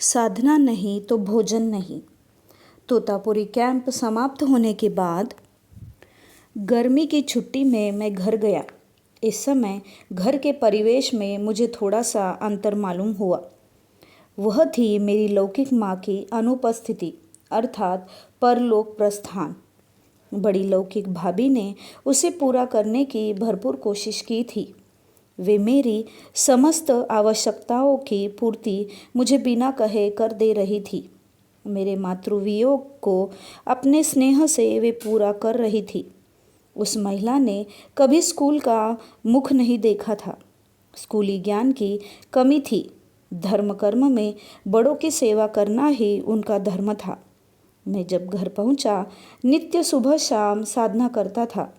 साधना नहीं तो भोजन नहीं। तोतापुरी कैंप समाप्त होने के बाद गर्मी की छुट्टी में मैं घर गया। इस समय घर के परिवेश में मुझे थोड़ा सा अंतर मालूम हुआ। वह थी मेरी लौकिक माँ की अनुपस्थिति, अर्थात परलोक प्रस्थान। बड़ी लौकिक भाभी ने उसे पूरा करने की भरपूर कोशिश की थी। वे मेरी समस्त आवश्यकताओं की पूर्ति मुझे बिना कहे कर दे रही थी। मेरे मातृवियोग को अपने स्नेह से वे पूरा कर रही थी। उस महिला ने कभी स्कूल का मुख नहीं देखा था। स्कूली ज्ञान की कमी थी। धर्म कर्म में बड़ों की सेवा करना ही उनका धर्म था। मैं जब घर पहुंचा, नित्य सुबह शाम साधना करता था।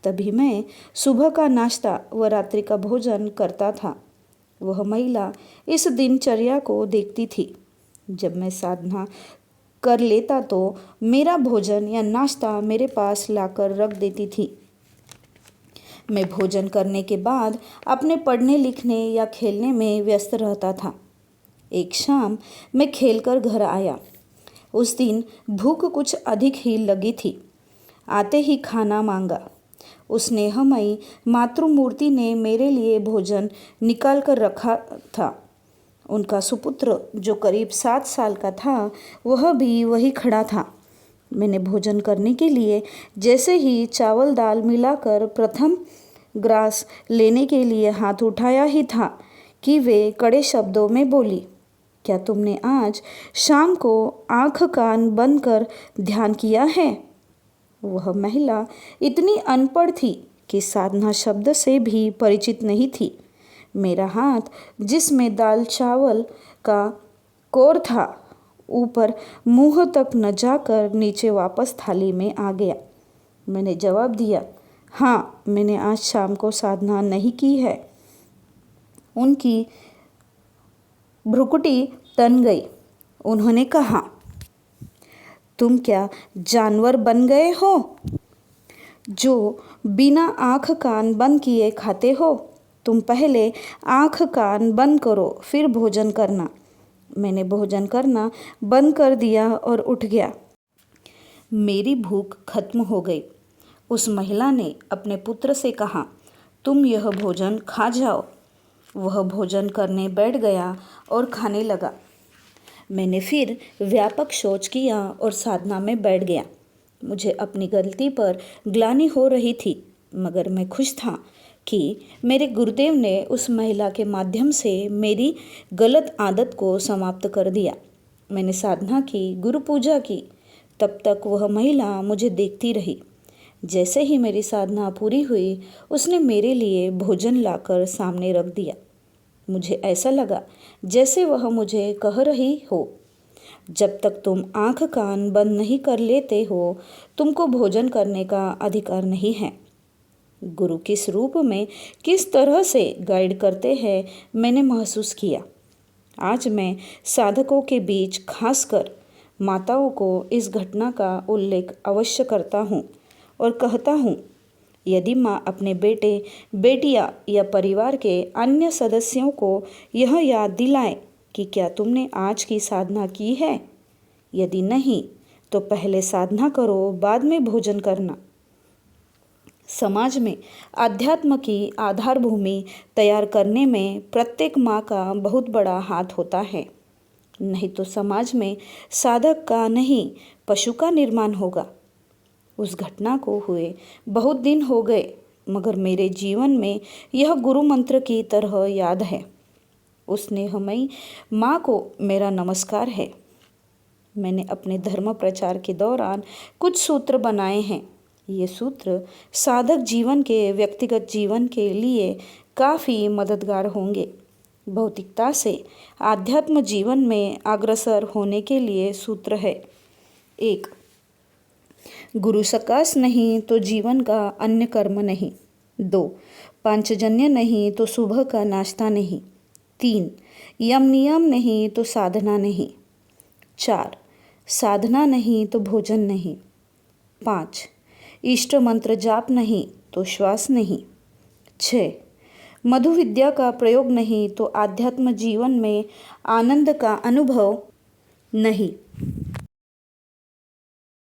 तभी मैं सुबह का नाश्ता व रात्रि का भोजन करता था। वह महिला इस दिनचर्या को देखती थी। जब मैं साधना कर लेता तो मेरा भोजन या नाश्ता मेरे पास लाकर रख देती थी। मैं भोजन करने के बाद अपने पढ़ने लिखने या खेलने में व्यस्त रहता था। एक शाम मैं खेलकर घर आया। उस दिन भूख कुछ अधिक ही लगी थी। आते ही खाना मांगा। उस स्नेहमयी मातृमूर्ति ने मेरे लिए भोजन निकाल कर रखा था। उनका सुपुत्र जो करीब 7 साल का था, वह भी वही खड़ा था। मैंने भोजन करने के लिए जैसे ही चावल दाल मिलाकर प्रथम ग्रास लेने के लिए हाथ उठाया ही था कि वे कड़े शब्दों में बोली, क्या तुमने आज शाम को आँख कान बंद कर ध्यान किया है? वह महिला इतनी अनपढ़ थी कि साधना शब्द से भी परिचित नहीं थी। मेरा हाथ जिसमें दाल चावल का कौर था, ऊपर मुंह तक न जाकर नीचे वापस थाली में आ गया। मैंने जवाब दिया, हाँ, मैंने आज शाम को साधना नहीं की है। उनकी भ्रुकुटी तन गई। उन्होंने कहा, तुम क्या जानवर बन गए हो जो बिना आँख कान बंद किए खाते हो? तुम पहले आँख कान बंद करो, फिर भोजन करना। मैंने भोजन करना बंद कर दिया और उठ गया। मेरी भूख खत्म हो गई। उस महिला ने अपने पुत्र से कहा, तुम यह भोजन खा जाओ। वह भोजन करने बैठ गया और खाने लगा। मैंने फिर व्यापक शौच किया और साधना में बैठ गया। मुझे अपनी गलती पर ग्लानि हो रही थी, मगर मैं खुश था कि मेरे गुरुदेव ने उस महिला के माध्यम से मेरी गलत आदत को समाप्त कर दिया। मैंने साधना की, गुरु पूजा की। तब तक वह महिला मुझे देखती रही। जैसे ही मेरी साधना पूरी हुई, उसने मेरे लिए भोजन लाकर सामने रख दिया। मुझे ऐसा लगा जैसे वह मुझे कह रही हो, जब तक तुम आँख कान बंद नहीं कर लेते हो, तुमको भोजन करने का अधिकार नहीं है। गुरु किस रूप में किस तरह से गाइड करते हैं, मैंने महसूस किया। आज मैं साधकों के बीच खासकर माताओं को इस घटना का उल्लेख अवश्य करता हूँ और कहता हूँ, यदि माँ अपने बेटे बेटियाँ या परिवार के अन्य सदस्यों को यह याद दिलाएं कि क्या तुमने आज की साधना की है? यदि नहीं, तो पहले साधना करो, बाद में भोजन करना। समाज में आध्यात्म की आधार भूमि तैयार करने में प्रत्येक माँ का बहुत बड़ा हाथ होता है। नहीं तो समाज में साधक का नहीं, पशु का निर्माण होगा। उस घटना को हुए बहुत दिन हो गए, मगर मेरे जीवन में यह गुरु मंत्र की तरह याद है। उस स्नेहमयी माँ को मेरा नमस्कार है। मैंने अपने धर्म प्रचार के दौरान कुछ सूत्र बनाए हैं। ये सूत्र साधक जीवन के व्यक्तिगत जीवन के लिए काफ़ी मददगार होंगे। भौतिकता से आध्यात्म जीवन में अग्रसर होने के लिए सूत्र है। 1. गुरु सकाश नहीं तो जीवन का अन्य कर्म नहीं। 2. पांचजन्य नहीं तो सुबह का नाश्ता नहीं। 3. यम नियम नहीं तो साधना नहीं। 4. साधना नहीं तो भोजन नहीं। 5. इष्ट मंत्र जाप नहीं तो श्वास नहीं। 6. मधु विद्या का प्रयोग नहीं तो आध्यात्म जीवन में आनंद का अनुभव नहीं।